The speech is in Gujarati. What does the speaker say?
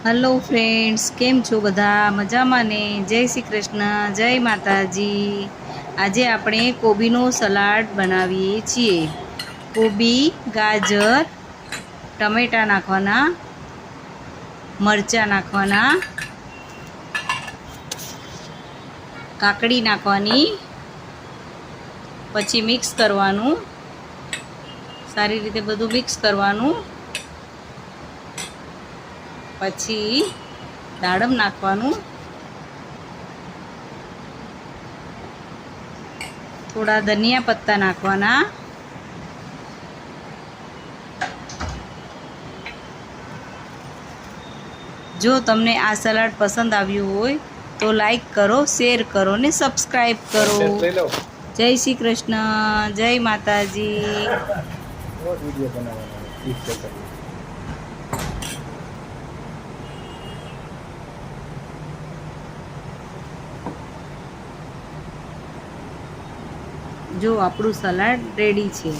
હલો ફ્રેન્ડ્સ, કેમ છો બધા? મજામાં ને? જય શ્રી કૃષ્ણ, જય માતાજી. આજે આપણે કોબીનો સલાડ બનાવીએ છીએ. કોબી, ગાજર, ટમેટાં નાખવાના, મરચાં નાખવાના, કાકડી નાખવાની, પછી મિક્સ કરવાનું, સારી રીતે બધું મિક્સ કરવાનું. પછી દાડમ નાખવાનું, થોડા ધનિયા પત્તા નાખવાના, જો તમને આ સલાડ પસંદ આવ્યું હોય તો લાઈક કરો, શેર કરો ને સબસ્ક્રાઈબ કરો. જય શ્રી કૃષ્ણ, જય માતાજી. જો આપણું સલાડ રેડી છે.